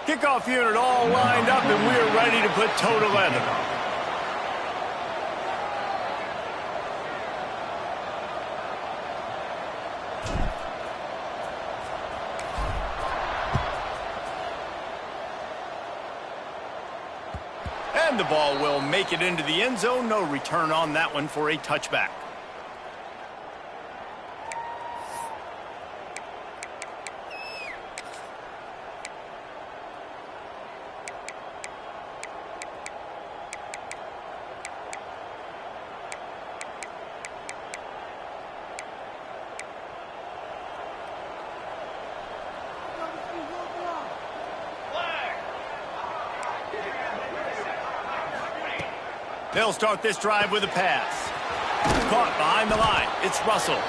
Kickoff unit all lined up, and we're ready to put toe to leather. And the ball will make it into the end zone. No return on that one for a touchback. They'll start this drive with a pass. Caught behind the line. It's Russell.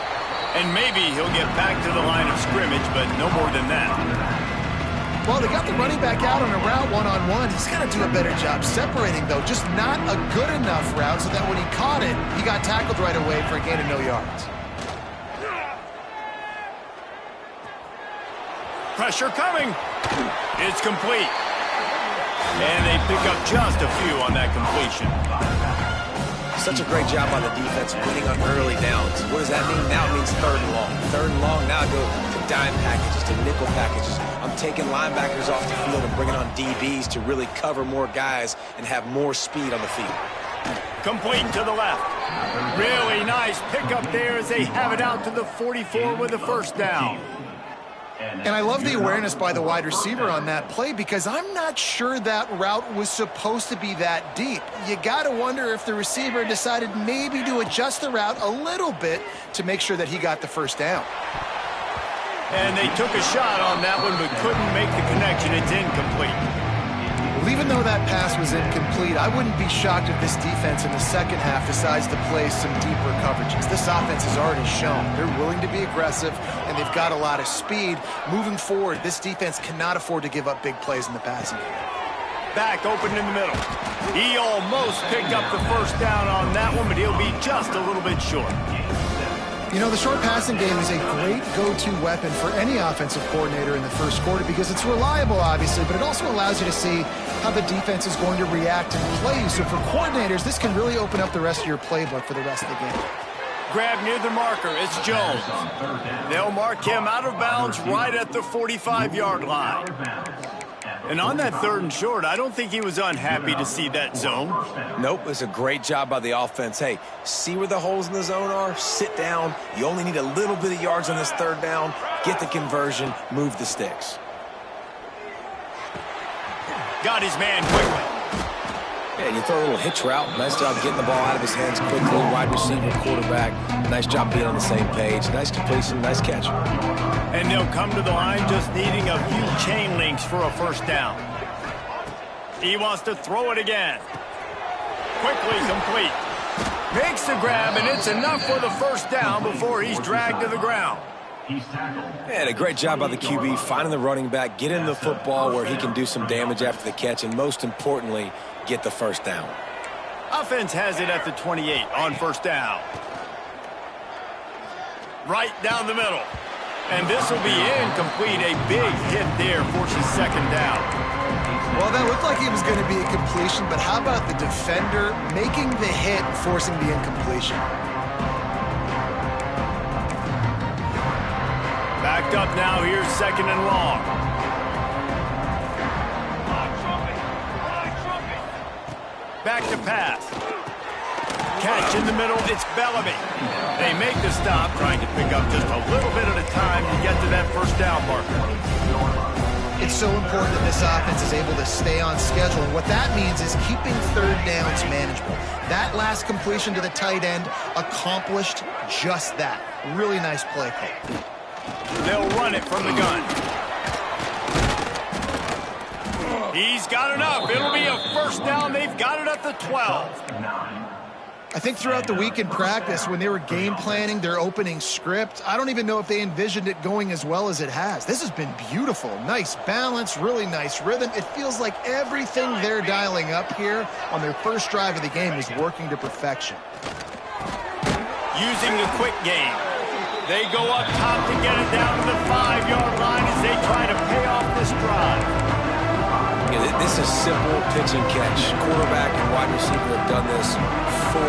And maybe he'll get back to the line of scrimmage, but no more than that. Well, they got the running back out on a route one-on-one. He's got to do a better job separating, though. Just not a good enough route so that when he caught it, he got tackled right away for a gain of no yards. Pressure coming. It's complete. And they pick up just a few on that completion. Such a great job by the defense winning on early downs. What does that mean? Now it means third and long. Third and long, now I go to dime packages, to nickel packages. I'm taking linebackers off the field and bringing on DBs to really cover more guys and have more speed on the field. Complete to the left. Really nice pickup there as they have it out to the 44 with a first down. And I love the awareness by the wide receiver on that play because I'm not sure that route was supposed to be that deep. You got to wonder if the receiver decided maybe to adjust the route a little bit to make sure that he got the first down. And they took a shot on that one but couldn't make the connection. It's incomplete. Well, even though that pass was incomplete, I wouldn't be shocked if this defense in the second half decides to play some deeper coverages. This offense has already shown they're willing to be aggressive, and they've got a lot of speed. Moving forward, this defense cannot afford to give up big plays in the passing game. Back open in the middle. He almost picked up the first down on that one, but he'll be just a little bit short. You know, the short passing game is a great go-to weapon for any offensive coordinator in the first quarter because it's reliable, obviously, but it also allows you to see how the defense is going to react and play. So for coordinators, this can really open up the rest of your playbook for the rest of the game. Grab near the marker. It's Jones. They'll mark him out of bounds right at the 45-yard line. And on that third and short, I don't think he was unhappy to see that zone. Nope, it's a great job by the offense. Hey, see where the holes in the zone are? Sit down. You only need a little bit of yards on this third down. Get the conversion. Move the sticks. Got his man quickly. Yeah, you throw a little hitch route. Nice job getting the ball out of his hands quickly. Wide receiver, quarterback. Nice job being on the same page. Nice completion, nice catch. And they'll come to the line just needing a few chain links for a first down. He wants to throw it again. Quickly complete. Makes the grab, and it's enough for the first down before he's dragged to the ground. And a great job by the QB finding the running back, getting the football where he can do some damage after the catch, and most importantly, get the first down. Offense has it at the 28 on first down. Right down the middle. And this will be incomplete. A big hit there forces second down. Well, that looked like it was going to be a completion, but how about the defender making the hit, forcing the incompletion? Backed up now. Here's second and long. Back to pass. Catch in the middle. It's Bellamy. They make the stop, trying to pick up just a little bit at a time to get to that first down marker. It's so important that this offense is able to stay on schedule, and what that means is keeping third downs manageable. That last completion to the tight end accomplished just that. Really nice play call. They'll run it from the gun. He's got enough. It'll be a first down. They've got it at the 12. I think throughout the week in practice, when they were game planning their opening script, I don't even know if they envisioned it going as well as it has. This has been beautiful. Nice balance, really nice rhythm. It feels like everything they're dialing up here on their first drive of the game is working to perfection. Using the quick game. They go up top to get it down to the 5-yard line as they try to pay off this drive. Just a simple pitch and catch. Quarterback and wide receiver have done this 4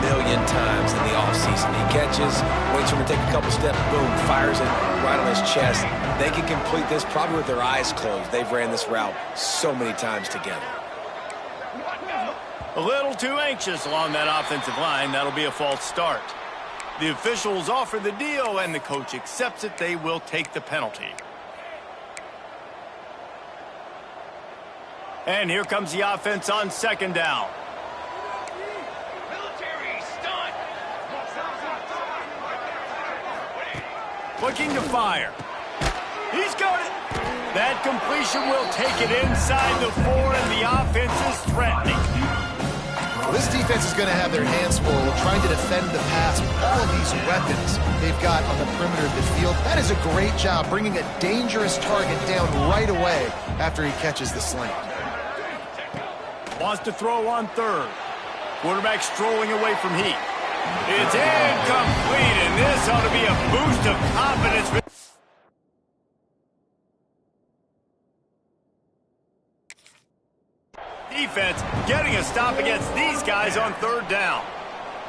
million times in the offseason. He catches, waits for him to take a couple steps, boom, fires it right on his chest. They can complete this probably with their eyes closed. They've ran this route so many times together. A little too anxious along that offensive line. That'll be a false start. The officials offer the deal, and the coach accepts it. They will take the penalty. And here comes the offense on second down. Looking to fire. He's got it. That completion will take it inside the 4, and the offense is threatening. Well, this defense is going to have their hands full trying to defend the pass with all of these weapons they've got on the perimeter of the field. That is a great job bringing a dangerous target down right away after he catches the slant. Wants to throw on third. Quarterback strolling away from heat. It's incomplete, and this ought to be a boost of confidence. Defense getting a stop against these guys on third down.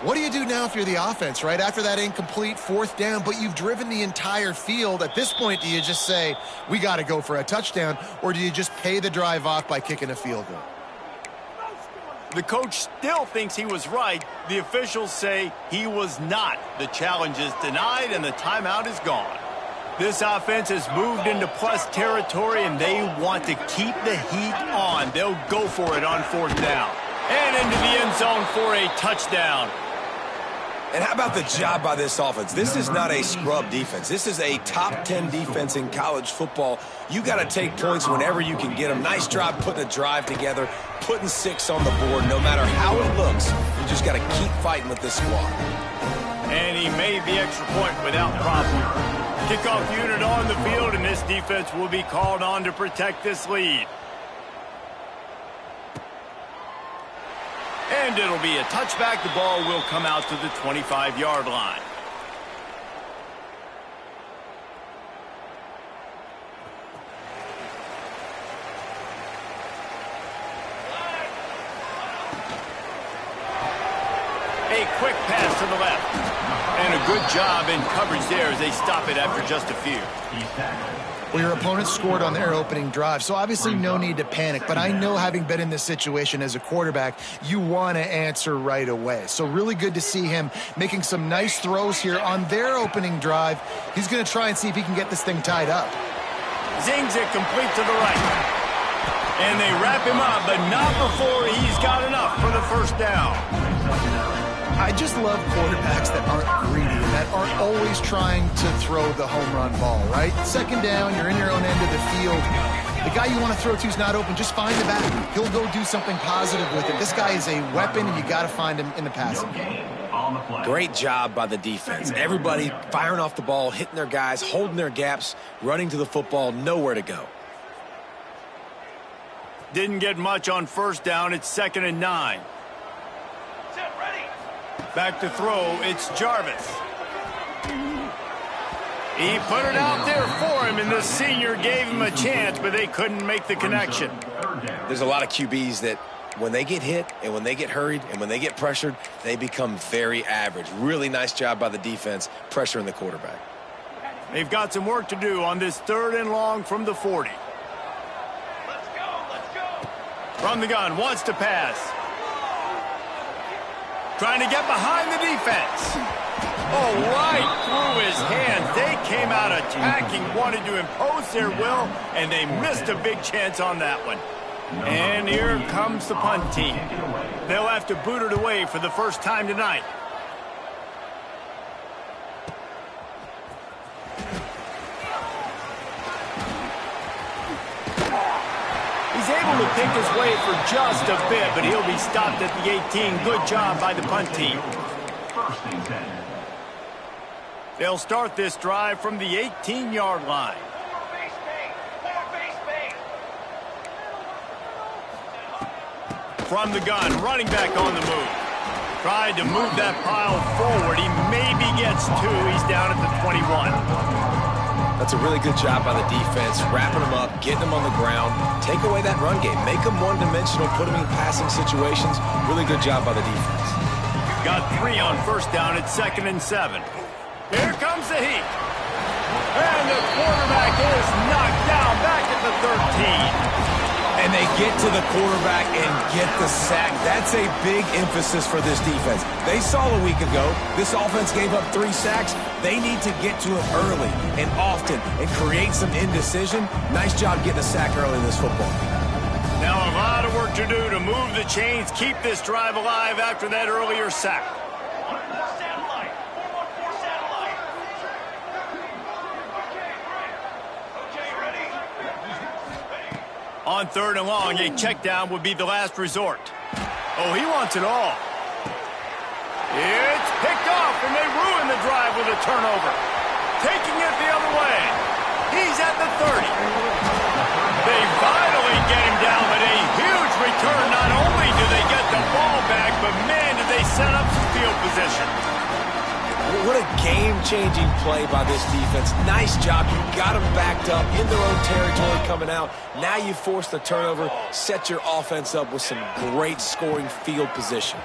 What do you do now if you're the offense, right? After that incomplete fourth down, but you've driven the entire field. At this point, do you just say, we got to go for a touchdown, or do you just pay the drive off by kicking a field goal? The coach still thinks he was right. The officials say he was not. The challenge is denied, and the timeout is gone. This offense has moved into plus territory, and they want to keep the heat on. They'll go for it on fourth down. And into the end zone for a touchdown. And how about the job by this offense? This is not a scrub defense. This is a top 10 defense in college football. You got to take points whenever you can get them. Nice job putting a drive together, putting 6 on the board. No matter how it looks, you just got to keep fighting with this squad. And he made the extra point without problem. Kickoff unit on the field, and this defense will be called on to protect this lead. And it'll be a touchback. The ball will come out to the 25-yard line. A quick pass to the left. And a good job in coverage there as they stop it after just a few. Well, your opponent scored on their opening drive, so obviously no need to panic. But I know, having been in this situation as a quarterback, you want to answer right away. So really good to see him making some nice throws here on their opening drive. He's going to try and see if he can get this thing tied up. Zings it complete to the right. And they wrap him up, but not before he's got enough for the first down. I just love quarterbacks that aren't greedy, that aren't always trying to throw the home run ball, right? Second down, you're in your own end of the field. The guy you want to throw to is not open. Just find the back. He'll go do something positive with it. This guy is a weapon, and you got to find him in the passing game. Great job by the defense. Everybody firing off the ball, hitting their guys, holding their gaps, running to the football, nowhere to go. Didn't get much on first down. It's 2nd and 9. Back to throw, it's Jarvis. He put it out there for him, and the senior gave him a chance, but they couldn't make the connection. There's a lot of QBs that when they get hit and when they get hurried and when they get pressured, they become very average. Really nice job by the defense, pressuring the quarterback. They've got some work to do on this 3rd and long from the 40. Let's go. From the gun, wants to pass. Trying to get behind the defense. Oh, right through his hands. They came out attacking, wanted to impose their will, and they missed a big chance on that one. And here comes the punt team. They'll have to boot it away for the first time tonight. He's able to pick his way for just a bit, but he'll be stopped at the 18. Good job by the punt team. They'll start this drive from the 18-yard line. From the gun, running back on the move. Tried to move that pile forward. He maybe gets 2. He's down at the 21. That's a really good job by the defense, wrapping them up, getting them on the ground, take away that run game, make them one-dimensional, put them in passing situations. Really good job by the defense. Got 3 on first down at 2nd and 7. Here comes the heat. And the quarterback is knocked down back at the 13. And they get to the quarterback and get the sack. That's a big emphasis for this defense. They saw a week ago, this offense gave up 3 sacks. They need to get to him early and often and create some indecision. Nice job getting a sack early in this football game. Now a lot of work to do to move the chains, keep this drive alive after that earlier sack. On 3rd and long, a check down would be the last resort. Oh, he wants it all. It's picked off, and they ruin the drive with a turnover. Taking it the other way. He's at the 30. They finally get him down, but a huge return. Not only do they get the ball back, but man, do they set up some field position. What a game-changing play by this defense. Nice job. You got them backed up in their own territory coming out. Now you force the turnover, set your offense up with some great scoring field position.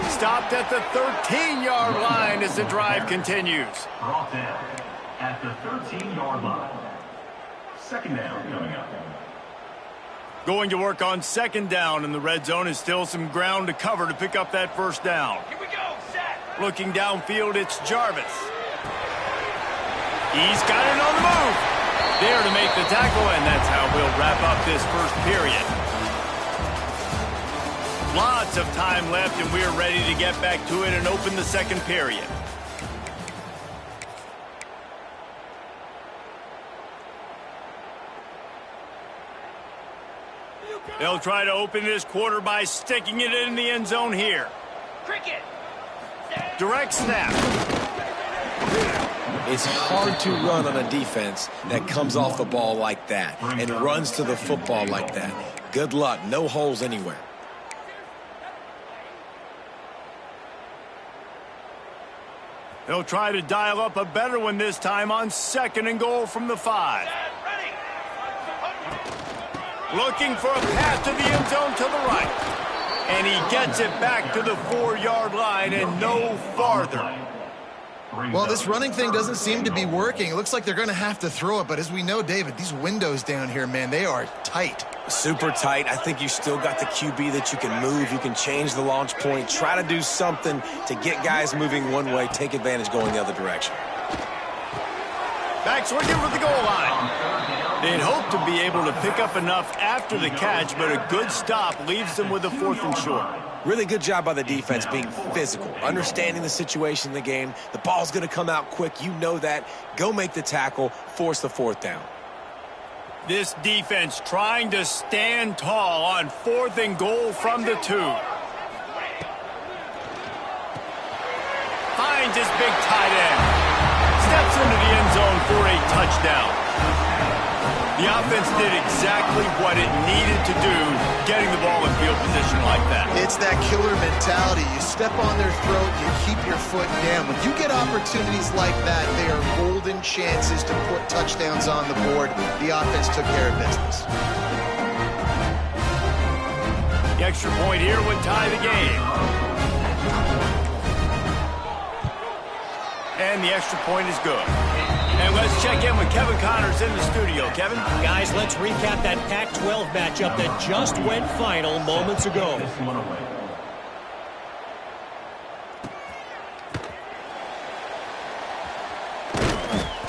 Stopped at the 13-yard line as the drive continues. Brought down at the 13-yard line. 2nd down coming up. Going to work on 2nd down in the red zone is still some ground to cover to pick up that first down. Here we go, set. Looking downfield, it's Jarvis. He's got it on the move. There to make the tackle, and that's how we'll wrap up this first period. Lots of time left, and we're ready to get back to it and open the second period. They'll try to open this quarter by sticking it in the end zone here. Cricket. Direct snap. It's hard to run on a defense that comes off the ball like that and runs to the football like that. Good luck. No holes anywhere. They'll try to dial up a better one this time on 2nd and goal from the 5. Looking for a pass to the end zone to the right. And he gets it back to the 4-yard line and no farther. Well, this running thing doesn't seem to be working. It looks like they're going to have to throw it, but as we know, David, these windows down here, man, they are tight. Super tight. I think you still got the QB that you can move. You can change the launch point. Try to do something to get guys moving one way. Take advantage going the other direction. Backs looking for the goal line. They'd hope to be able to pick up enough after the catch, but a good stop leaves them with a 4th and short. Really good job by the defense being physical, understanding the situation in the game. The ball's going to come out quick. You know that. Go make the tackle, force the 4th down. This defense trying to stand tall on 4th and goal from the 2. Finds his big tight end. Steps into the end zone for a touchdown. The offense did exactly what it needed to do, getting the ball in field position like that. It's that killer mentality. You step on their throat, you keep your foot down. When you get opportunities like that, they are golden chances to put touchdowns on the board. The offense took care of business. The extra point here would tie the game. And the extra point is good. And let's check in with Kevin Connors in the studio. Kevin? Guys, let's recap that Pac-12 matchup that just went final moments ago.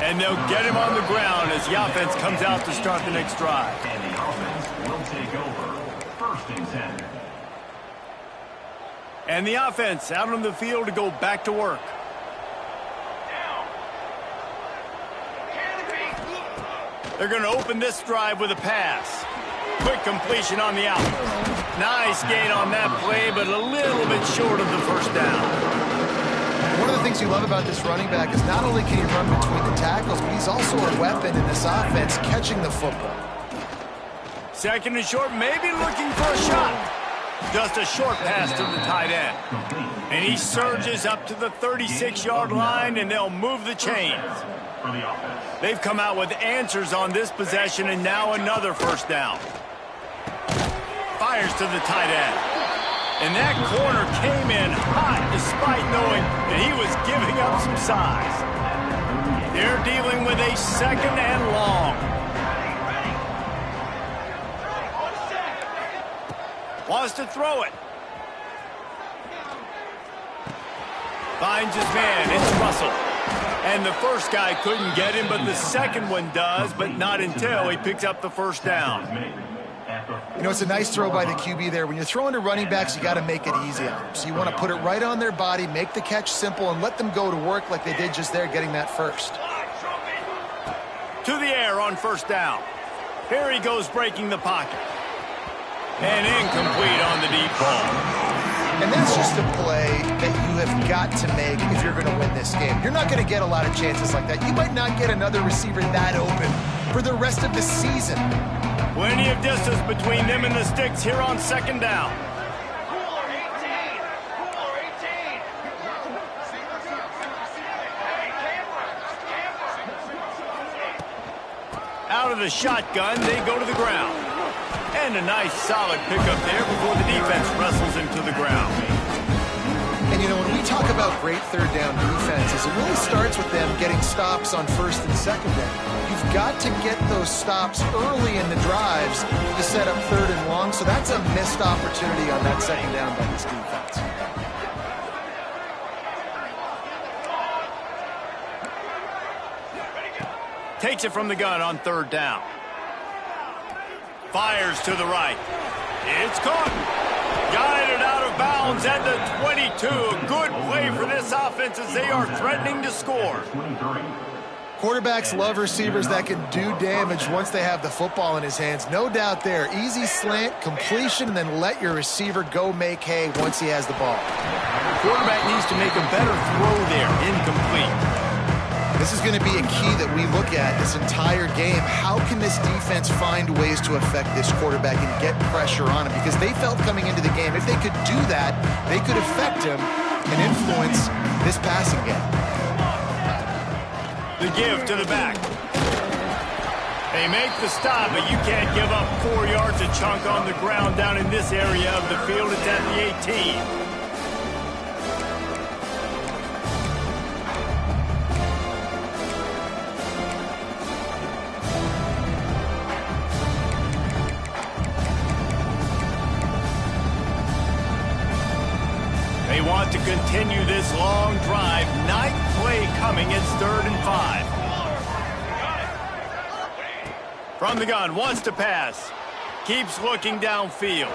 And they'll get him on the ground as the offense comes out to start the next drive. And the offense will take over. 1st and 10. And the offense out on the field to go back to work. They're going to open this drive with a pass. Quick completion on the out. Nice gain on that play, but a little bit short of the first down. One of the things you love about this running back is not only can he run between the tackles, but he's also a weapon in this offense, catching the football. 2nd and short, maybe looking for a shot. Just a short pass to the tight end. And he surges up to the 36-yard line, and they'll move the chains. They've come out with answers on this possession, and now another first down. Fires to the tight end. And that corner came in hot despite knowing that he was giving up some size. They're dealing with a second and long. Wants to throw it. Finds his man. It's Russell. And the first guy couldn't get him, but the second one does, but not until he picks up the first down. You know, it's a nice throw by the QB there. When you're throwing to running backs, you got to make it easy on them. So you want to put it right on their body, make the catch simple, and let them go to work like they did just there, getting that first. To the air on first down. Here he goes, breaking the pocket. And incomplete on the deep ball. And that's just a play that you have got to make if you're going to win this game. You're not going to get a lot of chances like that. You might not get another receiver that open for the rest of the season. Plenty of distance between them and the sticks here on second down. Out of the shotgun, they go to the ground. And a nice solid pickup there before the defense wrestles him to the ground. And you know, when we talk about great third down defenses, it really starts with them getting stops on first and second down. You've got to get those stops early in the drives to set up third and long, so that's a missed opportunity on that second down by this defense. Takes it from the gun on third down. Fires to the right. It's caught. Guided out of bounds at the 22. A good play for this offense as they are threatening to score. Quarterbacks love receivers that can do damage once they have the football in his hands. No doubt there. Easy slant, completion, and then let your receiver go make hay once he has the ball. The quarterback needs to make a better throw there. Incomplete. This is going to be a key that we look at this entire game. How can this defense find ways to affect this quarterback and get pressure on him? Because they felt coming into the game, if they could do that, they could affect him and influence this passing game. The give to the back. They make the stop, but you can't give up 4 yards a chunk on the ground down in this area of the field. It's at the 18. They want to continue this long drive. Ninth play coming. It's 3rd and 5. From the gun, wants to pass. Keeps looking downfield.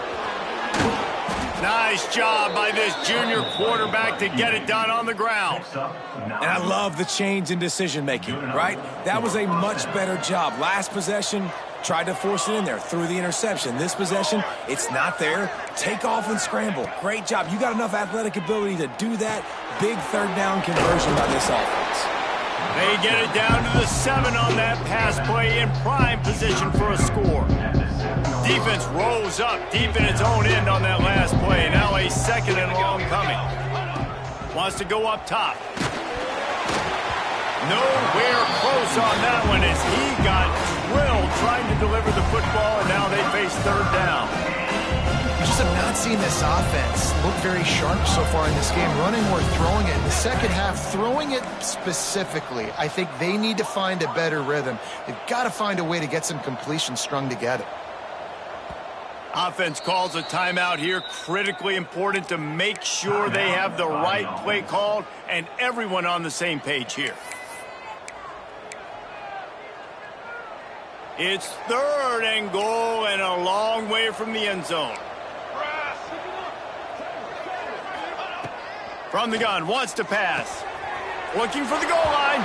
Nice job by this junior quarterback to get it done on the ground. And I love the change in decision-making, right? That was a much better job. Last possession, tried to force it in there, threw the interception. This possession, it's not there. Take off and scramble. Great job. You got enough athletic ability to do that. Big third down conversion by this offense. They get it down to the 7 on that pass play in prime position for a score. Defense rolls up deep in its own end on that last play. Now a 2nd and long coming. Wants to go up top. Nowhere close on that one as he got drilled trying to deliver the football, and now they face 3rd down. You just have not seen this offense look very sharp so far in this game, running or throwing it. In the second half, throwing it specifically, I think they need to find a better rhythm. They've got to find a way to get some completions strung together. Offense calls a timeout here. Critically important to make sure they have the right play called and everyone on the same page here. It's 3rd and goal and a long way from the end zone. From the gun, wants to pass. Looking for the goal line.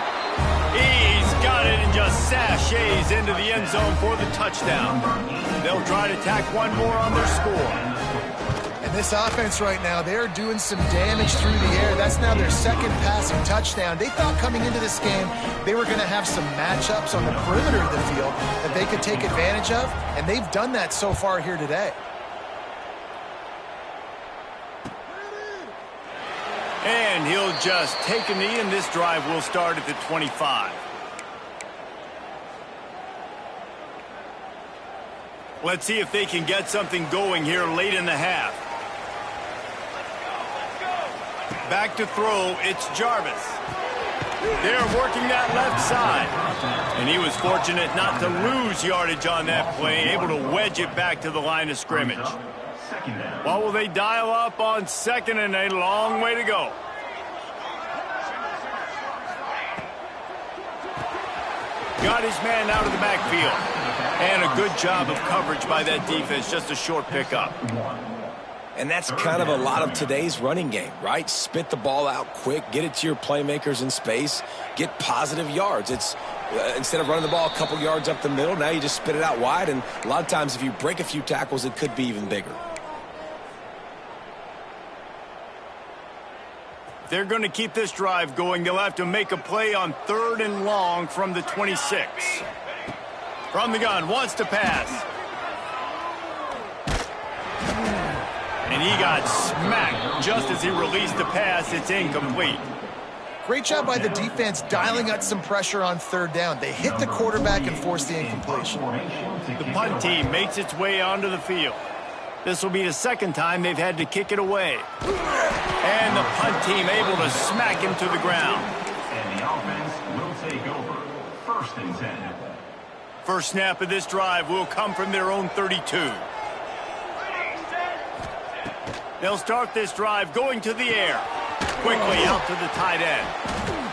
He's got it and just sachets into the end zone for the touchdown. They'll try to tack one more on their score. And this offense right now, they're doing some damage through the air. That's now their 2nd passing touchdown. They thought coming into this game they were going to have some matchups on the perimeter of the field that they could take advantage of, and they've done that so far here today. And he'll just take a knee, and this drive will start at the 25. Let's see if they can get something going here late in the half. Back to throw, it's Jarvis. They're working that left side. And he was fortunate not to lose yardage on that play, able to wedge it back to the line of scrimmage. What will they dial up on second and a long way to go? Got his man out of the backfield. And a good job of coverage by that defense, just a short pickup. And that's kind of a lot of today's running game, right? Spit the ball out quick, get it to your playmakers in space, get positive yards. It's instead of running the ball a couple yards up the middle, now you just spit it out wide, and a lot of times if you break a few tackles, it could be even bigger. If they're going to keep this drive going, they'll have to make a play on 3rd and long from the 26. From the gun, wants to pass. And he got smacked just as he released the pass. It's incomplete. Great job by the defense dialing up some pressure on 3rd down. They hit the quarterback and forced the incompletion. The punt team makes its way onto the field. This will be the second time they've had to kick it away. And the punt team able to smack him to the ground. And the offense will take over. 1st and 10. First snap of this drive will come from their own 32. They'll start this drive going to the air. Quickly out to the tight end.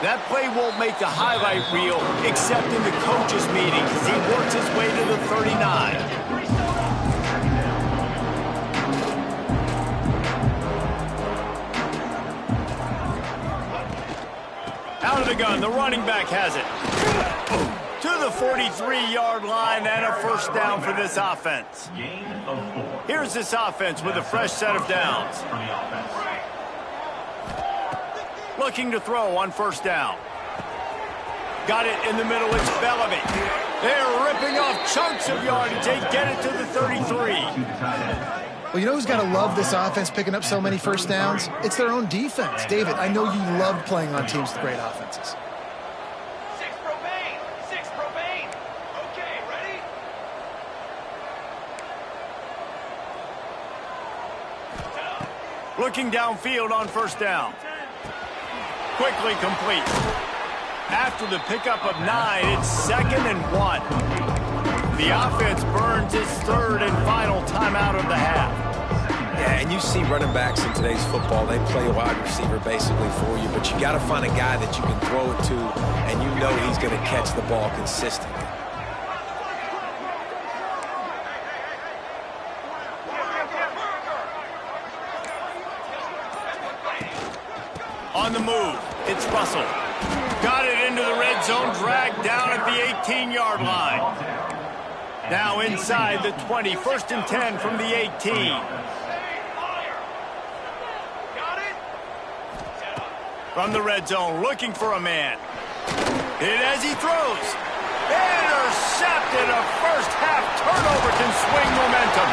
That play won't make the highlight reel except in the coach's meeting as he works his way to the 39. Out of the gun, the running back has it. To the 43-yard line and a first down for this offense. Here's this offense with a fresh set of downs. Looking to throw on first down. Got it in the middle, it's Bellamy. They're ripping off chunks of yardage. They get it to the 33. Well, you know who's got to love this offense picking up so many first downs? It's their own defense. David, I know you loved playing on teams with great offenses. Looking downfield on first down. Quickly complete. After the pickup of 9, it's 2nd and 1. The offense burns its 3rd and final timeout of the half. Yeah, and you see running backs in today's football, they play a wide receiver basically for you, but you got to find a guy that you can throw it to, and you know he's going to catch the ball consistently. On the move, it's Russell. Got it into the red zone, dragged down at the 18-yard line. Now inside the 20, 1st and 10 from the 18. From the red zone, looking for a man. Hit as he throws. Intercepted. A first-half turnover can swing momentum.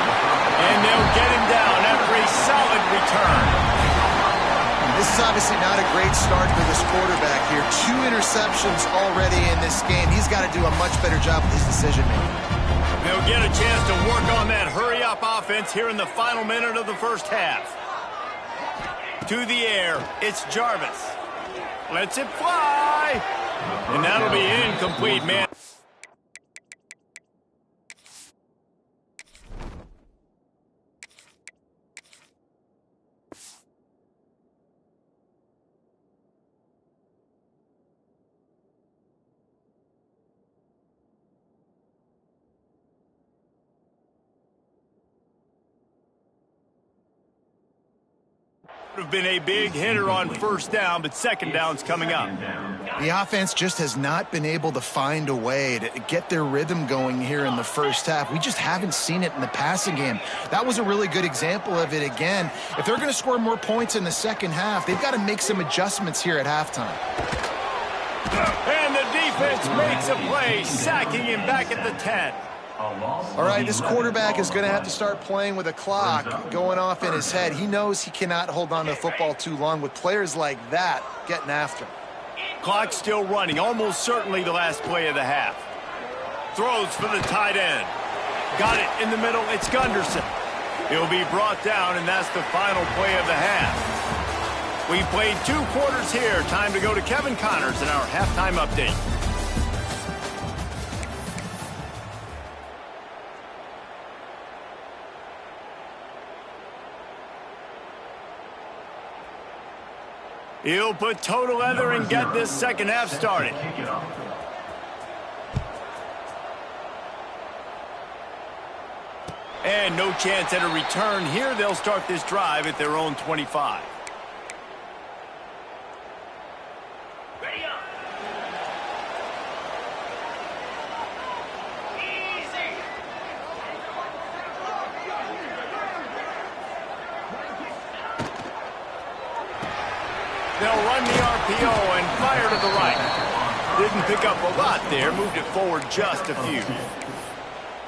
And they'll get him down after a solid return. This is obviously not a great start for this quarterback here. 2 interceptions already in this game. He's got to do a much better job with his decision-making. They'll get a chance to work on that hurry-up offense here in the final minute of the first half. To the air, it's Jarvis. Lets it fly. And that'll be incomplete, man. Would have been a big hitter on first down, but second down's coming up. The offense just has not been able to find a way to get their rhythm going here in the first half. We just haven't seen it in the passing game. That was a really good example of it again. If they're going to score more points in the second half, they've got to make some adjustments here at halftime. And the defense makes a play, sacking him back at the 10. All right, this quarterback is going to have to start playing with a clock going off in his head. He knows he cannot hold on to the football too long with players like that getting after him. Clock still running, almost certainly the last play of the half. Throws for the tight end. Got it in the middle. It's Gunderson. He'll be brought down, and that's the final play of the half. We played 2 quarters here. Time to go to Kevin Connors in our halftime update. He'll put total leather and get this second half started. And no chance at a return here. They'll start this drive at their own 25. They'll run the RPO and fire to the right. Didn't pick up a lot there. Moved it forward just a few.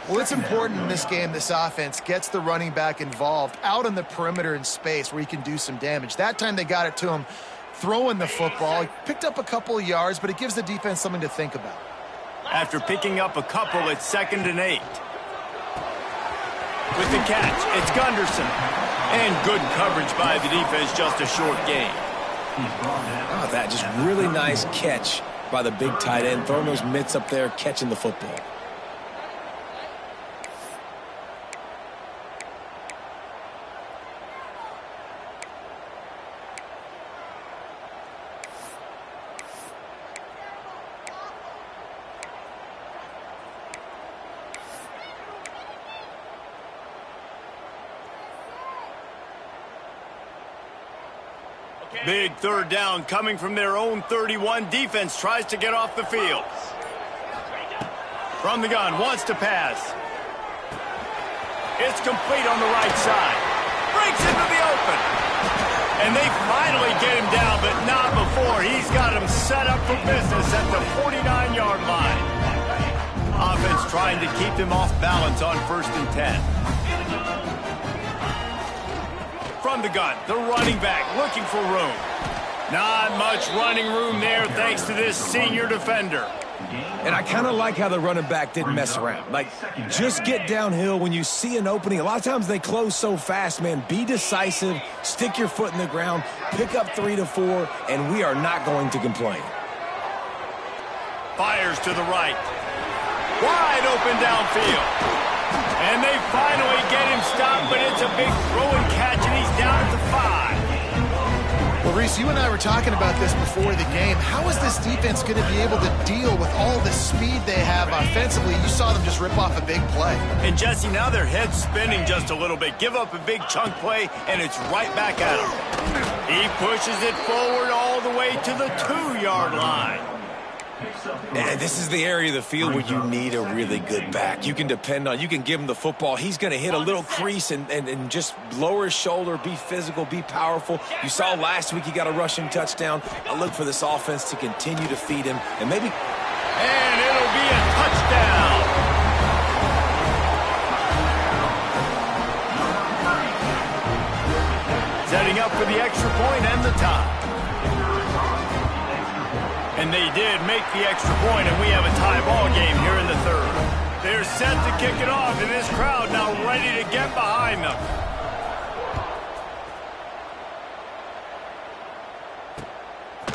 Well, it's important in this game this offense gets the running back involved out on the perimeter in space where he can do some damage. That time they got it to him throwing the football. He picked up a couple of yards, but it gives the defense something to think about. After picking up a couple, it's 2nd and 8. With the catch, it's Gunderson. And good coverage by the defense, just a short gain. Oh, that just really nice catch by the big tight end, throwing those mitts up there, catching the football. Big 3rd down coming from their own 31. Defense tries to get off the field. From the gun, wants to pass. It's complete on the right side. Breaks into the open. And they finally get him down, but not before. He's got him set up for business at the 49-yard line. Offense trying to keep them off balance on 1st and 10. From the gun, the running back looking for room. Not much running room there thanks to this senior defender. And I kind of like how the running back didn't mess around. Like, just get downhill when you see an opening. A lot of times they close so fast, man. Be decisive, stick your foot in the ground, pick up 3 to 4, and we are not going to complain. Fires to the right. Wide open downfield. And they finally get him stopped, but it's a big throw and catch, and he's down at the 5. Well, Reese, you and I were talking about this before the game. How is this defense going to be able to deal with all the speed they have offensively? You saw them just rip off a big play. And, Jesse, now their head's spinning just a little bit. Give up a big chunk play, and it's right back at him. He pushes it forward all the way to the 2-yard line. And this is the area of the field where you need a really good back. You can depend on, you can give him the football. He's going to hit a little crease and just lower his shoulder, be physical, be powerful. You saw last week he got a rushing touchdown. I look for this offense to continue to feed him and maybe. And it'll be a touchdown. Setting up for the extra point and the tie. And they did make the extra point, and we have a tie ball game here in the 3rd. They're set to kick it off, and this crowd now ready to get behind them.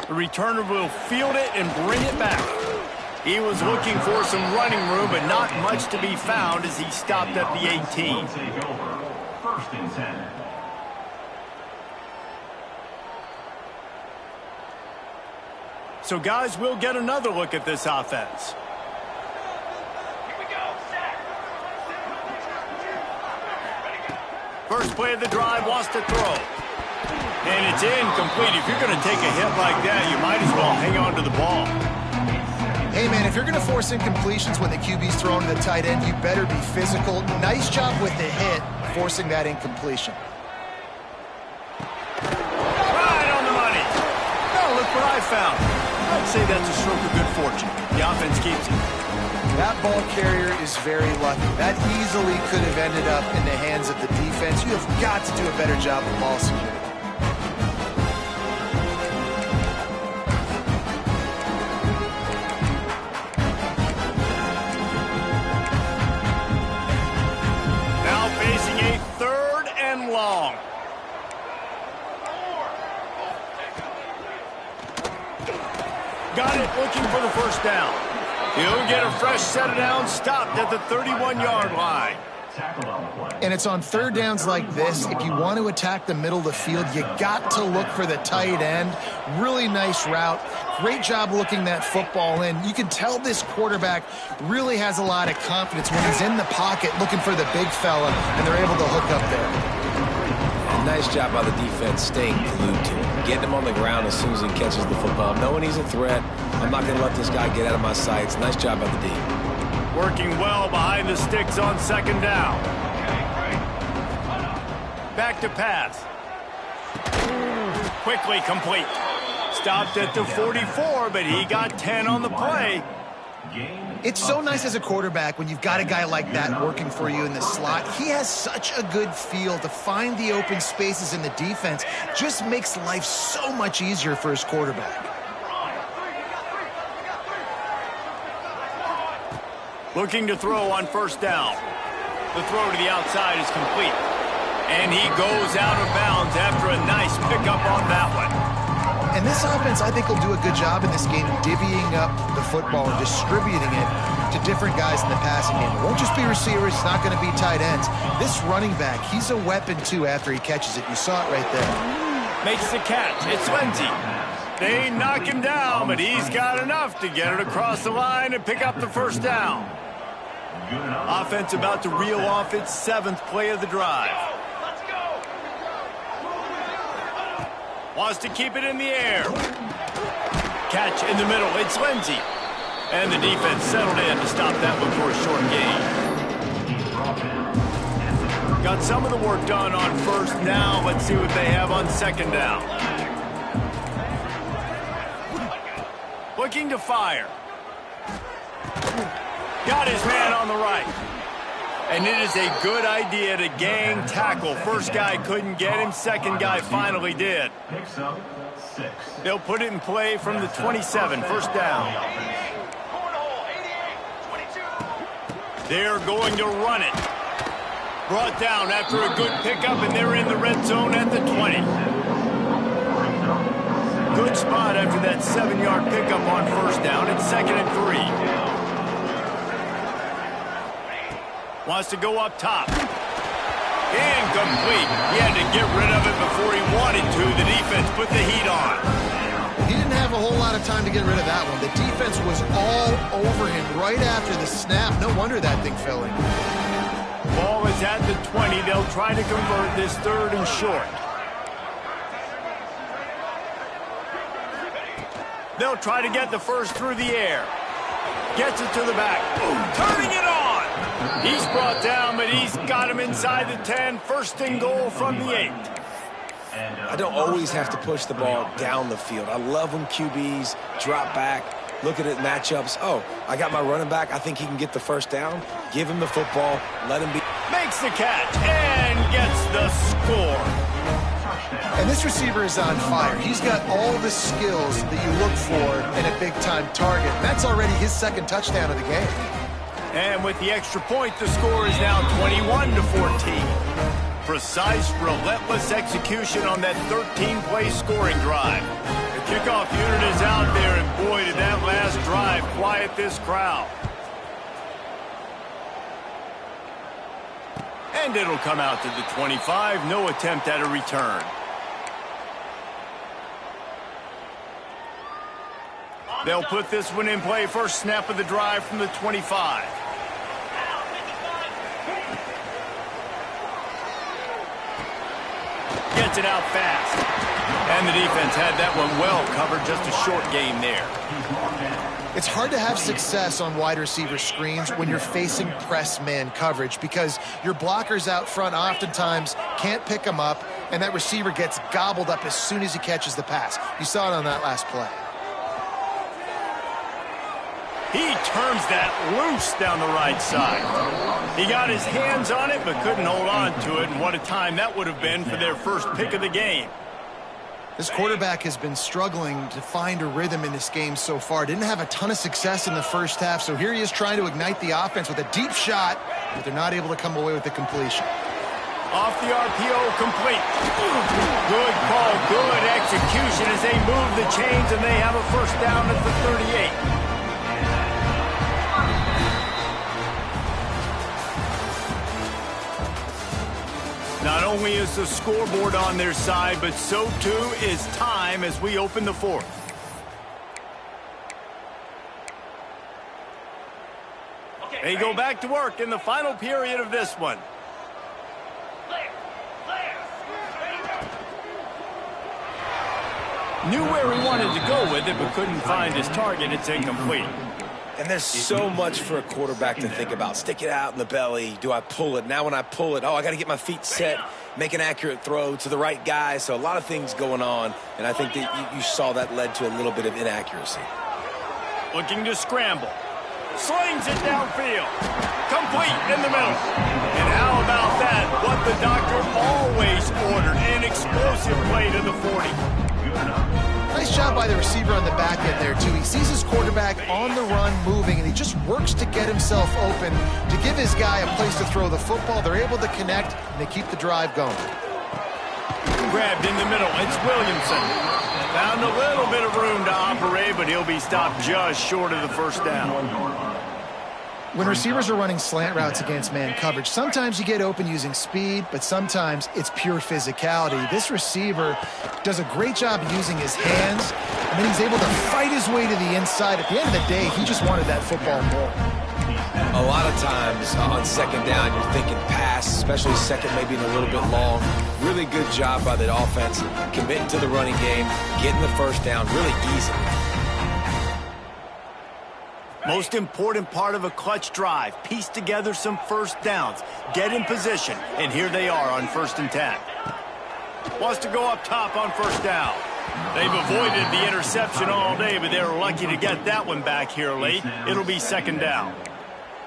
The returner will field it and bring it back. He was looking for some running room, but not much to be found as he stopped at the 18. 1st and 10. So, guys, we'll get another look at this offense. First play of the drive, wants to throw. And it's incomplete. If you're going to take a hit like that, you might as well hang on to the ball. Hey, man, if you're going to force incompletions when the QB's thrown to the tight end, you better be physical. Nice job with the hit, forcing that incompletion. Right on the money. Now look what I found. I'd say that's a stroke of good fortune. The offense keeps it. That ball carrier is very lucky. That easily could have ended up in the hands of the defense. You have got to do a better job of ball security. Now facing a 3rd and long. Got it, looking for the first down. He'll get a fresh set of downs, stopped at the 31-yard line. And it's on 3rd downs like this. If you want to attack the middle of the field, you got to look for the tight end. Really nice route. Great job looking that football in. You can tell this quarterback really has a lot of confidence when he's in the pocket looking for the big fella, and they're able to hook up there. And nice job by the defense staying glued to him. Getting him on the ground as soon as he catches the football. Knowing he's a threat, I'm not going to let this guy get out of my sights. Nice job by the D. Working well behind the sticks on 2nd down. Back to pass. Quickly complete. Stopped at the 44, but he got 10 on the play. It's so nice as a quarterback when you've got a guy like that working for you in the slot. He has such a good feel to find the open spaces in the defense. Just makes life so much easier for his quarterback. Looking to throw on 1st down. The throw to the outside is complete. And he goes out of bounds after a nice pickup on that one. And this offense, I think, will do a good job in this game divvying up the football and distributing it to different guys in the passing game. It won't just be receivers. It's not going to be tight ends. This running back, he's a weapon, too, after he catches it. You saw it right there. Makes the catch. It's Lindsey. They knock him down, but he's got enough to get it across the line and pick up the 1st down. Offense about to reel off its 7th play of the drive. Wants to keep it in the air. Catch in the middle. It's Lindsey. And the defense settled in to stop that one for a short gain. Got some of the work done on 1st. Now let's see what they have on 2nd down. Looking to fire. Got his man on the right. And it is a good idea to gang tackle. First guy couldn't get him. Second guy finally did. They'll put it in play from the 27. 1st down. They're going to run it. Brought down after a good pickup, and they're in the red zone at the 20. Good spot after that 7-yard pickup on 1st down. It's 2nd and 3. Wants to go up top. Incomplete. He had to get rid of it before he wanted to. The defense put the heat on. He didn't have a whole lot of time to get rid of that one. The defense was all over him right after the snap. No wonder that thing fell in. Ball is at the 20. They'll try to convert this 3rd and short. They'll try to get the 1st through the air. Gets it to the back. Turning it on. He's brought down, but he's got him inside the 10. 1st and goal from the 8. I don't always have to push the ball down the field. I love when QBs drop back, look at it matchups. Oh, I got my running back. I think he can get the 1st down. Give him the football. Let him be. Makes the catch and gets the score. And this receiver is on fire. He's got all the skills that you look for in a big-time target. That's already his 2nd touchdown of the game. And with the extra point, the score is now 21-14. Precise, relentless execution on that 13-play scoring drive. The kickoff unit is out there, and boy, did that last drive quiet this crowd. And it'll come out to the 25. No attempt at a return. They'll put this one in play. 1st snap of the drive from the 25. Gets it out fast. And the defense had that one well covered. Just a short game there. It's hard to have success on wide receiver screens when you're facing press man coverage because your blockers out front oftentimes can't pick them up, and that receiver gets gobbled up as soon as he catches the pass. You saw it on that last play. He turns that loose down the right side. He got his hands on it, but couldn't hold on to it, and what a time that would have been for their first pick of the game. This quarterback has been struggling to find a rhythm in this game so far. Didn't have a ton of success in the first half, so here he is trying to ignite the offense with a deep shot, but they're not able to come away with the completion. Off the RPO, complete. Good call, good execution as they move the chains, and they have a first down at the 38. Not only is the scoreboard on their side, but so too is time as we open the fourth. They go back to work in the final period of this one. Knew where he wanted to go with it, but couldn't find his target. It's incomplete. And there's so much for a quarterback to think about. Stick it out in the belly. Do I pull it? Now when I pull it, I got to get my feet set, make an accurate throw to the right guy. So a lot of things going on, and I think that you saw that led to a little bit of inaccuracy. Looking to scramble. Slings it downfield. Complete in the middle. And how about that? What the doctor always ordered. An explosive play to the 40. Nice job by the receiver on the back end there, too. He sees his quarterback on the run moving, and he just works to get himself open to give his guy a place to throw the football. They're able to connect, and they keep the drive going. Grabbed in the middle. It's Williamson. Found a little bit of room to operate, but he'll be stopped just short of the first down. When receivers are running slant routes against man coverage, sometimes you get open using speed, but sometimes it's pure physicality. This receiver does a great job using his hands, and then he's able to fight his way to the inside. At the end of the day, he just wanted that football more. A lot of times on second down, you're thinking pass, especially second maybe a little bit long. Really good job by the offense, committing to the running game, getting the first down really easy. Most important part of a clutch drive, piece together some first downs, get in position, and here they are on 1st and 10. Wants to go up top on first down. They've avoided the interception all day, but they're lucky to get that one back here late. It'll be 2nd down.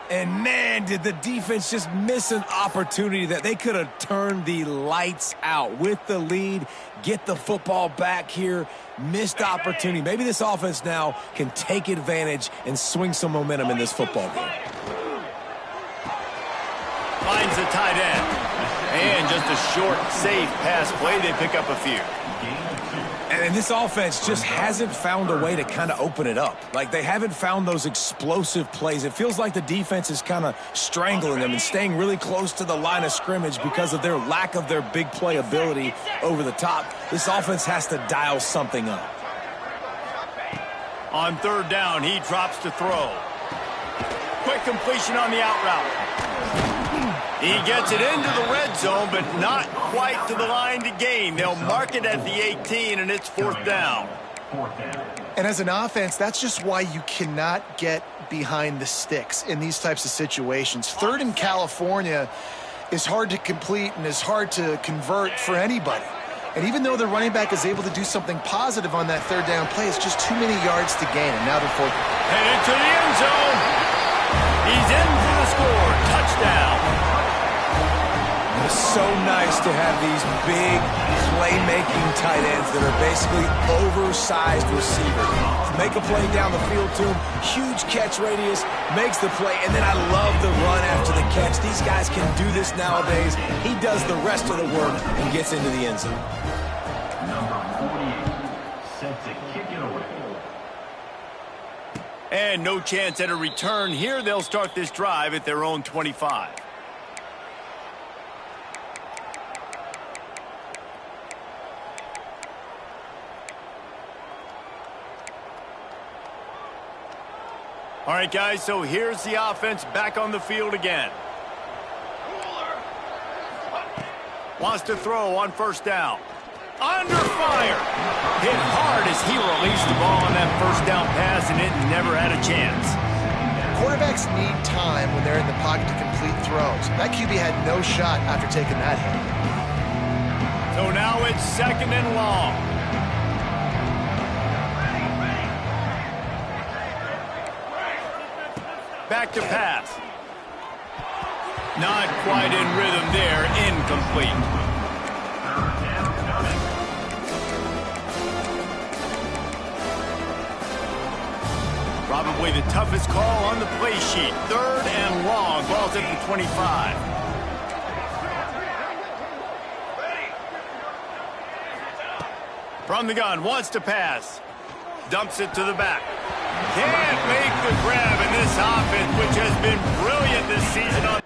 And man, did the defense just miss an opportunity that they could have turned the lights out with the lead, get the football back here. Missed opportunity. Maybe this offense now can take advantage and swing some momentum in this football game. Finds the tight end. And just a short, safe pass play. They pick up a few. And this offense just hasn't found a way to kind of open it up. Like, they haven't found those explosive plays. It feels like the defense is kind of strangling them and staying really close to the line of scrimmage because of their lack of their big play ability over the top. This offense has to dial something up. On 3rd down, he drops to throw. Quick completion on the out route. He gets it into the red zone, but not quite to the line to gain. They'll mark it at the 18, and it's 4th down. And as an offense, that's just why you cannot get behind the sticks in these types of situations. 3rd in California is hard to complete and is hard to convert for anybody. And even though the running back is able to do something positive on that 3rd down play, it's just too many yards to gain. And now they're forward. Headed to the end zone. He's in for the score. Touchdown. It's so nice to have these big playmaking tight ends that are basically oversized receivers. Make a play down the field to him, huge catch radius, makes the play, and then I love the run after the catch. These guys can do this nowadays. He does the rest of the work and gets into the end zone. Number 48, set to kick it away. And no chance at a return here. They'll start this drive at their own 25. All right, guys, so here's the offense back on the field again. Wants to throw on 1st down. Under fire. Hit hard as he released the ball on that 1st down pass, and it never had a chance. Quarterbacks need time when they're in the pocket to complete throws. That QB had no shot after taking that hit. So now it's 2nd and long. Back to pass. Not quite in rhythm there. Incomplete. Probably the toughest call on the play sheet. 3rd and long. Ball's at the 25. From the gun, wants to pass. Dumps it to the back. Can't make the grab in this offense, which has been brilliant this season on